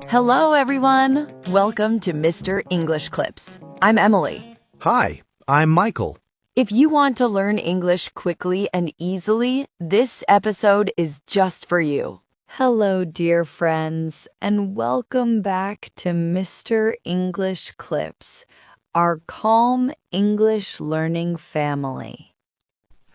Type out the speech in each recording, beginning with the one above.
Hello, everyone. Welcome to Mr. English Clips. I'm Emily. Hi, I'm Michael. If you want to learn English quickly and easily, this episode is just for you. Hello, dear friends, and welcome back to Mr. English Clips, our calm English learning family.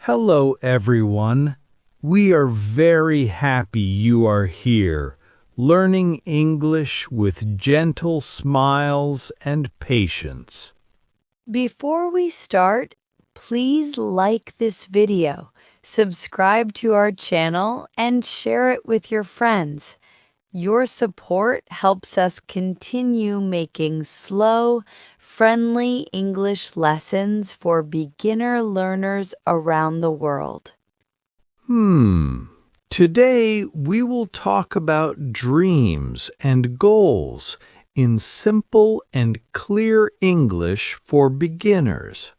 Hello, everyone. We are very happy you are here, learning English with gentle smiles and patience. Before we start, please like this video, subscribe to our channel, and share it with your friends. Your support helps us continue making slow, friendly English lessons for beginner learners around the world. Today we will talk about dreams and goals in simple and clear English for beginners.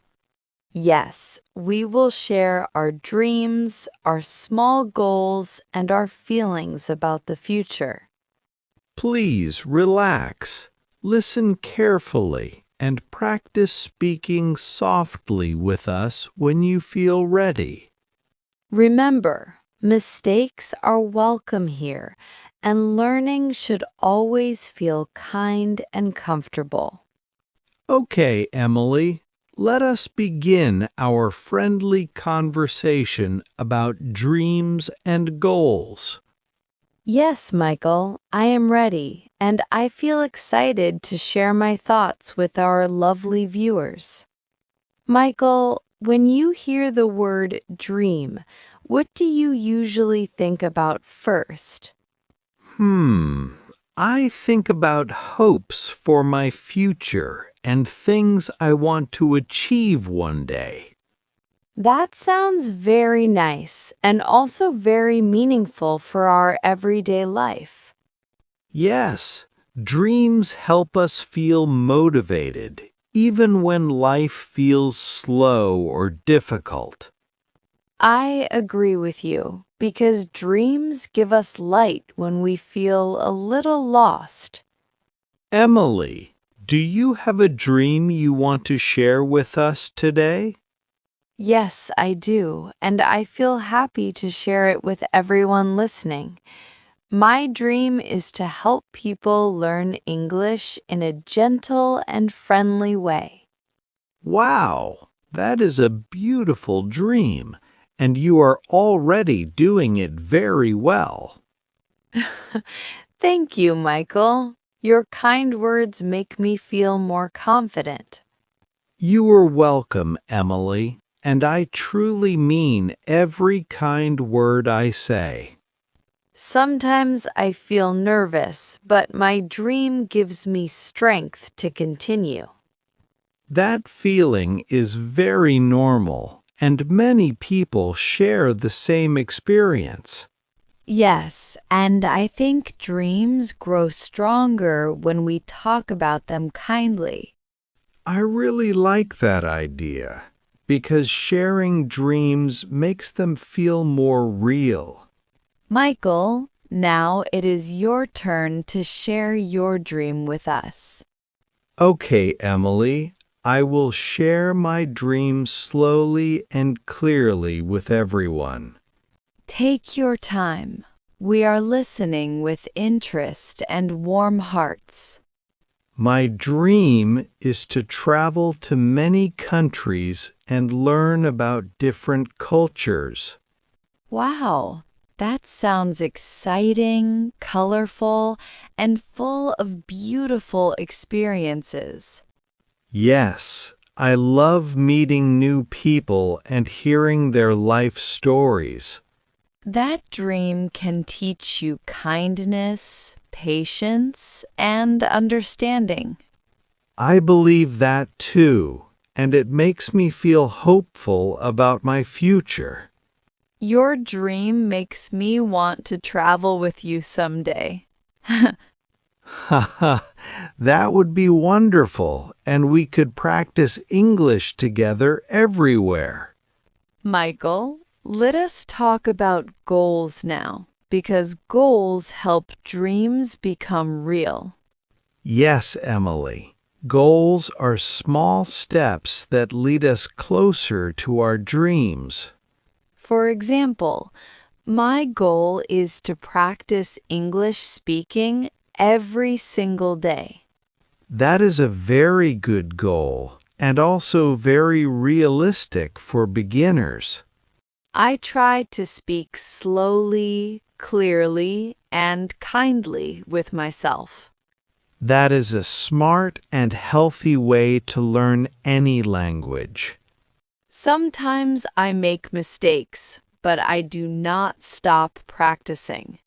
Yes, we will share our dreams, our small goals, and our feelings about the future. Please relax, listen carefully, and practice speaking softly with us when you feel ready. Remember, mistakes are welcome here, and learning should always feel kind and comfortable. Okay, Emily, let us begin our friendly conversation about dreams and goals. Yes, Michael, I am ready, and I feel excited to share my thoughts with our lovely viewers. Michael, when you hear the word dream, what do you usually think about first? I think about hopes for my future and things I want to achieve one day. That sounds very nice and also very meaningful for our everyday life. Yes, dreams help us feel motivated, even when life feels slow or difficult. I agree with you because dreams give us light when we feel a little lost. Emily, do you have a dream you want to share with us today? Yes, I do, and I feel happy to share it with everyone listening. My dream is to help people learn English in a gentle and friendly way. Wow, that is a beautiful dream, and you are already doing it very well. Thank you, Michael. Your kind words make me feel more confident. You are welcome, Emily, and I truly mean every kind word I say. Sometimes I feel nervous, but my dream gives me strength to continue. That feeling is very normal, and many people share the same experience. Yes, and I think dreams grow stronger when we talk about them kindly. I really like that idea, because sharing dreams makes them feel more real. Michael, now it is your turn to share your dream with us. Okay, Emily, I will share my dream slowly and clearly with everyone. Take your time. We are listening with interest and warm hearts. My dream is to travel to many countries and learn about different cultures. Wow, that sounds exciting, colorful, and full of beautiful experiences. Yes, I love meeting new people and hearing their life stories. That dream can teach you kindness, patience, and understanding. I believe that too, and it makes me feel hopeful about my future. Your dream makes me want to travel with you someday. Haha, that would be wonderful, and we could practice English together everywhere. Michael, let us talk about goals now. because goals help dreams become real. Yes, Emily. Goals are small steps that lead us closer to our dreams. For example, my goal is to practice English speaking every single day. That is a very good goal and also very realistic for beginners. I try to speak slowly, clearly, and kindly with myself. That is a smart and healthy way to learn any language. Sometimes I make mistakes, but I do not stop practicing.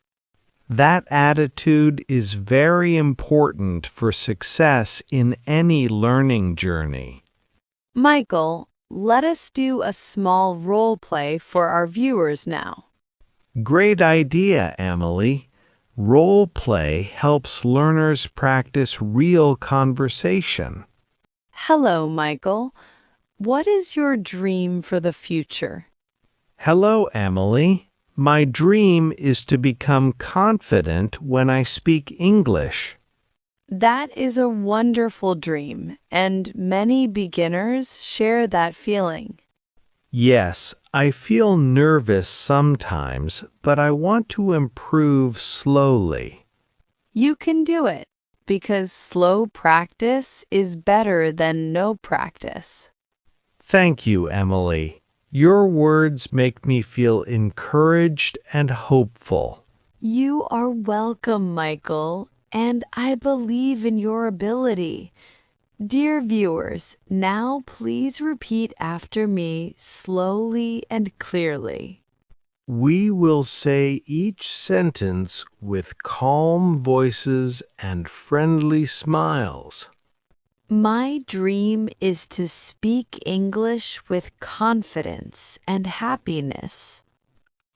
That attitude is very important for success in any learning journey. Michael, let us do a small role play for our viewers now. Great idea, Emily. Role play helps learners practice real conversation. Hello, Michael. What is your dream for the future? Hello, Emily. My dream is to become confident when I speak English. That is a wonderful dream, and many beginners share that feeling. Yes, I feel nervous sometimes, but I want to improve slowly. You can do it, because slow practice is better than no practice. Thank you, Emily. Your words make me feel encouraged and hopeful. You are welcome, Michael, and I believe in your ability. Dear viewers, now please repeat after me slowly and clearly. We will say each sentence with calm voices and friendly smiles. My dream is to speak English with confidence and happiness.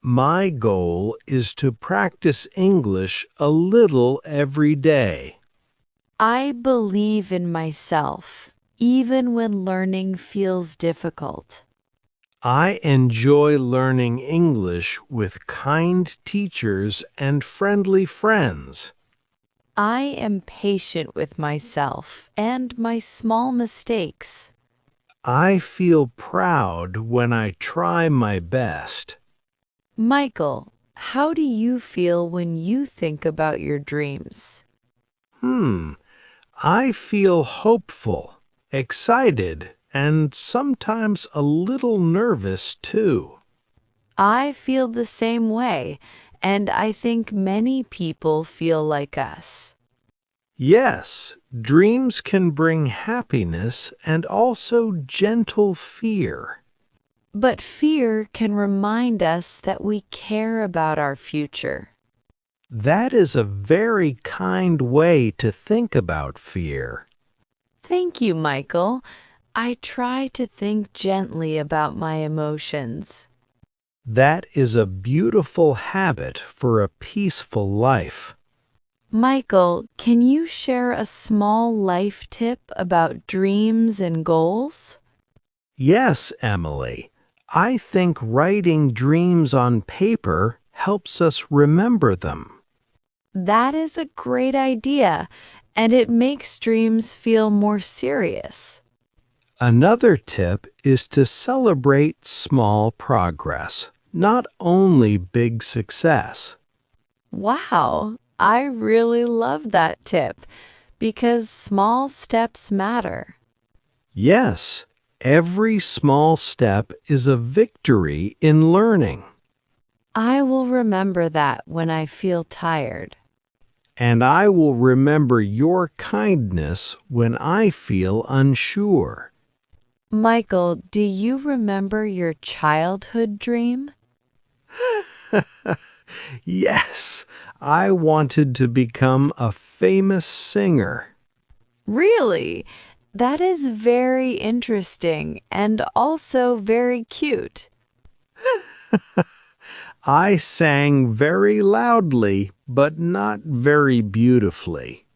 My goal is to practice English a little every day. I believe in myself, even when learning feels difficult. I enjoy learning English with kind teachers and friendly friends. I am patient with myself and my small mistakes. I feel proud when I try my best. Michael, how do you feel when you think about your dreams? I feel hopeful, excited, and sometimes a little nervous too. I feel the same way, and I think many people feel like us. Yes, dreams can bring happiness and also gentle fear. But fear can remind us that we care about our future. That is a very kind way to think about fear. Thank you, Michael. I try to think gently about my emotions. That is a beautiful habit for a peaceful life. Michael, can you share a small life tip about dreams and goals? Yes, Emily. I think writing dreams on paper helps us remember them. That is a great idea, and it makes dreams feel more serious. Another tip is to celebrate small progress, not only big success. Wow, I really love that tip because small steps matter. Yes, every small step is a victory in learning. I will remember that when I feel tired. And I will remember your kindness when I feel unsure. Michael, do you remember your childhood dream? Yes, I wanted to become a famous singer. Really? That is very interesting and also very cute. I sang very loudly, but not very beautifully.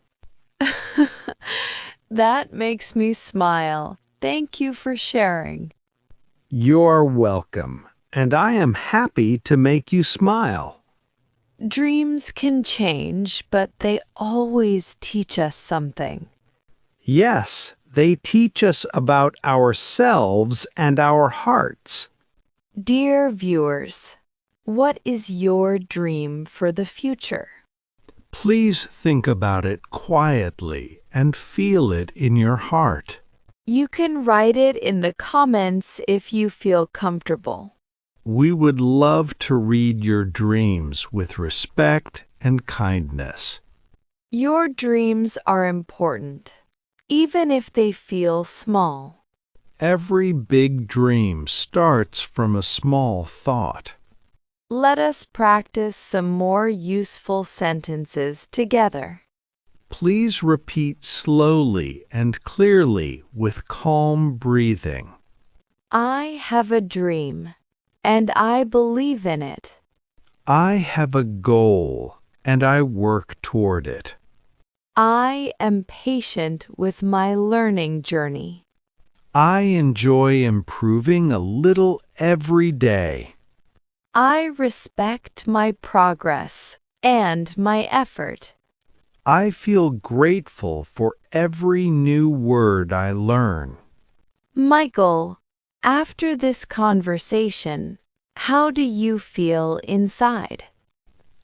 That makes me smile. Thank you for sharing. You're welcome, and I am happy to make you smile. Dreams can change, but they always teach us something. Yes, they teach us about ourselves and our hearts. Dear viewers, what is your dream for the future? Please think about it quietly and feel it in your heart. You can write it in the comments if you feel comfortable. We would love to read your dreams with respect and kindness. Your dreams are important, even if they feel small. Every big dream starts from a small thought. Let us practice some more useful sentences together. Please repeat slowly and clearly with calm breathing. I have a dream, and I believe in it. I have a goal, and I work toward it. I am patient with my learning journey. I enjoy improving a little every day. I respect my progress and my effort. I feel grateful for every new word I learn. Michael, after this conversation, how do you feel inside?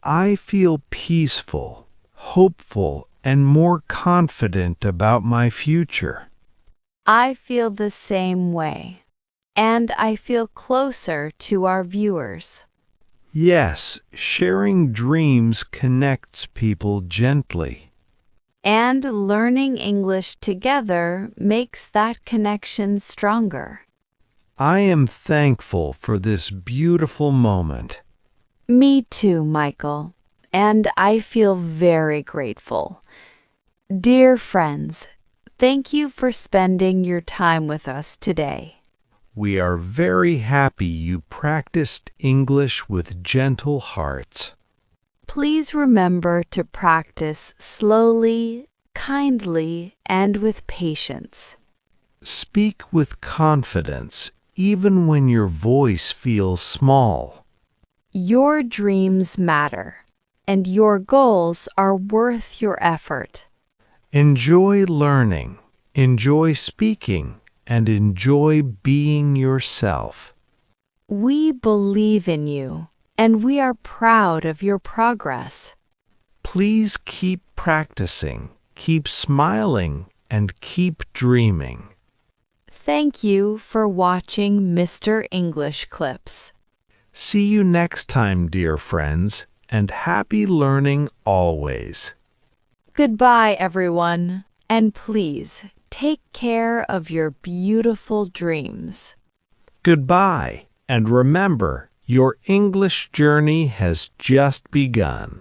I feel peaceful, hopeful, and more confident about my future. I feel the same way, and I feel closer to our viewers. Yes, sharing dreams connects people gently. And learning English together makes that connection stronger. I am thankful for this beautiful moment. Me too, Michael, and I feel very grateful. Dear friends, thank you for spending your time with us today. We are very happy you practiced English with gentle hearts. Please remember to practice slowly, kindly, and with patience. Speak with confidence, even when your voice feels small. Your dreams matter, and your goals are worth your effort. Enjoy learning, enjoy speaking, and enjoy being yourself. We believe in you, and we are proud of your progress. Please keep practicing, keep smiling, and keep dreaming. Thank you for watching Mr. English Clips. See you next time, dear friends, and happy learning always. Goodbye, everyone, and please take care of your beautiful dreams. Goodbye, and remember, your English journey has just begun.